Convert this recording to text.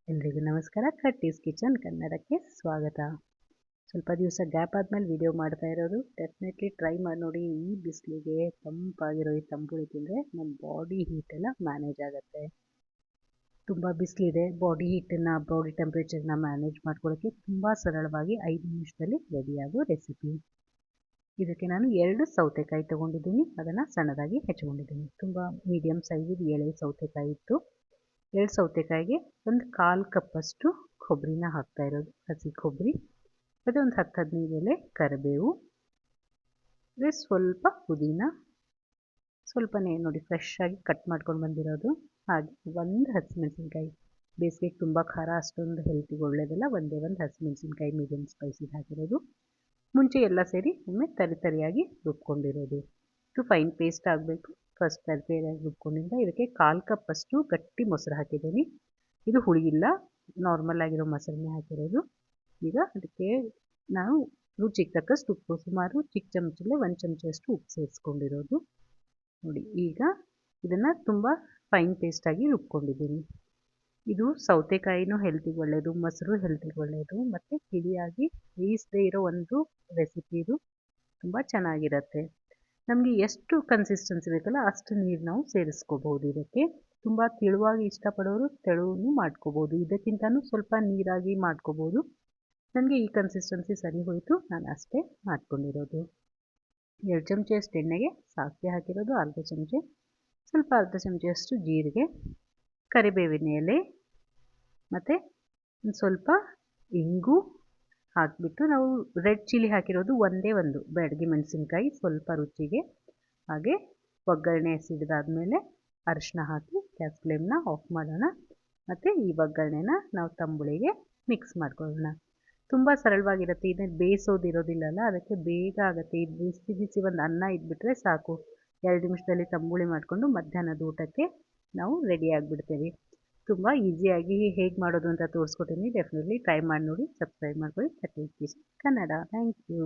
ಎಲ್ರಿಗೂ ನಮಸ್ಕಾರ. ಕಟ್ಟೀಸ್ ಕಿಚನ್ ಕನ್ನಡಕ್ಕೆ ಸ್ವಾಗತ. ಸ್ವಲ್ಪ ದಿವಸ ಗ್ಯಾಪ್ ಆದಮೇಲೆ ವಿಡಿಯೋ ಮಾಡ್ತಾ ಇರೋದು. ಡೆಫಿನೆಟ್ಲಿ ಟ್ರೈ ಮಾಡಿ ನೋಡಿ. ಈ ಬಿಸಿಲಿಗೆ ತಂಪಾಗಿರೋ ಈ ತಂಬುಳಿ ತಿಂದರೆ ನಮ್ಮ ಬಾಡಿ ಹೀಟೆಲ್ಲ ಮ್ಯಾನೇಜ್ ಆಗುತ್ತೆ. ತುಂಬ ಬಿಸಿಲಿದೆ, ಬಾಡಿ ಟೆಂಪ್ರೇಚರ್ನ ಮ್ಯಾನೇಜ್ ಮಾಡ್ಕೊಳ್ಳೋಕ್ಕೆ ತುಂಬ ಸರಳವಾಗಿ 5 ನಿಮಿಷದಲ್ಲಿ ರೆಡಿಯಾಗೋ ರೆಸಿಪಿ. ಇದಕ್ಕೆ ನಾನು 2 ಸೌತೆಕಾಯಿ ತೊಗೊಂಡಿದ್ದೀನಿ. ಅದನ್ನು ಸಣ್ಣದಾಗಿ ಹೆಚ್ಚಿಕೊಂಡಿದ್ದೀನಿ. ತುಂಬ ಮೀಡಿಯಮ್ ಸೈಜಿದು ಎಳೆ ಸೌತೆಕಾಯಿ ಇತ್ತು. 2 ಸೌತೆಕಾಯಿಗೆ ಒಂದು 1/4 ಕಪ್ಪಷ್ಟು ಕೊಬ್ಬರಿನ ಹಾಕ್ತಾ ಇರೋದು, ಹಸಿ ಕೊಬ್ಬರಿ. ಮತ್ತು ಒಂದು 10-15 ಎಲೆ ಕರಿಬೇವು, ಸ್ವಲ್ಪ ಪುದೀನ, ಸ್ವಲ್ಪನೇ ನೋಡಿ ಫ್ರೆಶ್ ಆಗಿ ಕಟ್ ಮಾಡ್ಕೊಂಡು ಬಂದಿರೋದು. ಹಾಗೆ ಒಂದು ಹಸಿಮೆಣಸಿನ್ಕಾಯಿ. ಬೇಸಿಗೆಗೆ ತುಂಬ ಖಾರ ಅಷ್ಟೊಂದು ಹೆಲ್ತಿಗೆ ಒಳ್ಳೆಯದಲ್ಲ. ಒಂದು ಹಸಿಮೆಣಸಿನ್ಕಾಯಿ ಮೀಡಿಯಮ್ ಸ್ಪೈಸಿಗೆ ಹಾಕಿರೋದು. ಮುಂಚೆ ಎಲ್ಲ ಸೇರಿ ಒಮ್ಮೆ ತರಿಯಾಗಿ ರುಬ್ಕೊಂಡಿರೋದು. ಇದು ಫೈನ್ ಪೇಸ್ಟ್ ಆಗಬೇಕು. ಫಸ್ಟ್ ತರಿಯಾಗಿ ರುಬ್ಕೊಂಡಿಂದ ಇದಕ್ಕೆ 1/4 ಕಪ್ಪಷ್ಟು ಗಟ್ಟಿ ಮೊಸರು ಹಾಕಿದ್ದೀನಿ. ಇದು ಹುಳಿ ಇಲ್ಲ, ನಾರ್ಮಲ್ ಆಗಿರೋ ಮೊಸರನ್ನೇ ಹಾಕಿರೋದು. ಈಗ ಅದಕ್ಕೆ ನಾವು ರುಚಿಗೆ ತಕ್ಕಷ್ಟು ಉಪ್ಪು, ಸುಮಾರು ಚಿಕ್ಕ ಚಮಚಲ್ಲೇ 1 ಚಮಚಷ್ಟು ಉಪ್ಪು ಸೇರಿಸ್ಕೊಂಡಿರೋದು. ನೋಡಿ, ಈಗ ಇದನ್ನು ತುಂಬ ಫೈನ್ ಪೇಸ್ಟಾಗಿ ರುಬ್ಕೊಂಡಿದ್ದೀನಿ. ಇದು ಸೌತೆಕಾಯಿನೂ ಹೆಲ್ತಿಗೆ ಒಳ್ಳೆಯದು, ಮೊಸರು ಹೆಲ್ತಿಗೆ ಒಳ್ಳೆಯದು, ಮತ್ತು ತಿಳಿಯಾಗಿ ಬೇಯಿಸದೇ ಇರೋ ಒಂದು ರೆಸಿಪಿ ಇದು. ತುಂಬ ಚೆನ್ನಾಗಿರುತ್ತೆ. ನಮಗೆ ಎಷ್ಟು ಕನ್ಸಿಸ್ಟೆನ್ಸಿ ಬೇಕಲ್ಲ ಅಷ್ಟು ನೀರು ನಾವು ಸೇರಿಸ್ಕೋಬಹುದು. ಇದಕ್ಕೆ ತುಂಬ ತೆಳುವಾಗಿ ಇಷ್ಟಪಡೋರು ತೆಳುವೂ ಮಾಡ್ಕೋಬೋದು, ಇದಕ್ಕಿಂತಲೂ ಸ್ವಲ್ಪ ನೀರಾಗಿ ಮಾಡ್ಕೋಬೋದು. ನನಗೆ ಈ ಕನ್ಸಿಸ್ಟೆನ್ಸಿ ಸರಿ ಹೋಯಿತು, ನಾನು ಅಷ್ಟೇ ಮಾಡ್ಕೊಂಡಿರೋದು. 2 ಚಮಚೆಯಷ್ಟು ಎಣ್ಣೆಗೆ ಸಾಸಿವೆ ಹಾಕಿರೋದು, ಅರ್ಧ ಚಮಚೆ, ಅರ್ಧ ಚಮಚೆಯಷ್ಟು ಜೀರಿಗೆ, ಕರಿಬೇವಿನ ಎಲೆ, ಮತ್ತು ಸ್ವಲ್ಪ ಇಂಗು ಹಾಕಿಬಿಟ್ಟು ನಾವು ರೆಡ್ ಚಿಲ್ಲಿ ಹಾಕಿರೋದು ಒಂದೇ ಒಂದು, ಬ್ಯಾಡಗಿ ಮೆಣಸಿನ್ಕಾಯಿ ಸ್ವಲ್ಪ ರುಚಿಗೆ. ಹಾಗೆ ಒಗ್ಗರಣೆ ಸಿಡಿದಾದ್ಮೇಲೆ ಅರಿಶಿನ ಹಾಕಿ ಗ್ಯಾಸ್ ಫ್ಲೇಮ್ನ ಆಫ್ ಮಾಡೋಣ. ಮತ್ತು ಈ ಒಗ್ಗರಣೆನ ನಾವು ತಂಬುಳಿಗೆ ಮಿಕ್ಸ್ ಮಾಡ್ಕೊಳ್ಳೋಣ. ತುಂಬ ಸರಳವಾಗಿರುತ್ತೆ. ಇದನ್ನು ಬೇಯಿಸೋದಿರೋದಿಲ್ಲಲ್ಲ, ಅದಕ್ಕೆ ಬೇಗ ಆಗುತ್ತೆ. ಇದು ಬಿಸಿ ಒಂದು ಅನ್ನ ಇದ್ಬಿಟ್ರೆ ಸಾಕು, 2 ನಿಮಿಷದಲ್ಲಿ ತಂಬುಳಿ ಮಾಡಿಕೊಂಡು ಮಧ್ಯಾಹ್ನದ ಊಟಕ್ಕೆ ನಾವು ರೆಡಿ ಆಗಿಬಿಡ್ತೇವೆ. ತುಂಬ ಈಸಿಯಾಗಿ ಹೇಗೆ ಮಾಡೋದು ಅಂತ ತೋರಿಸ್ಕೊಟ್ಟಿದ್ದೀನಿ. ಡೆಫಿನೆಟ್ಲಿ ಟ್ರೈ ಮಾಡಿ ನೋಡಿ. ಸಬ್ಸ್ಕ್ರೈಬ್ ಮಾಡ್ಕೊಳ್ಳಿ. Katti's kitchen Kannada. Thank you.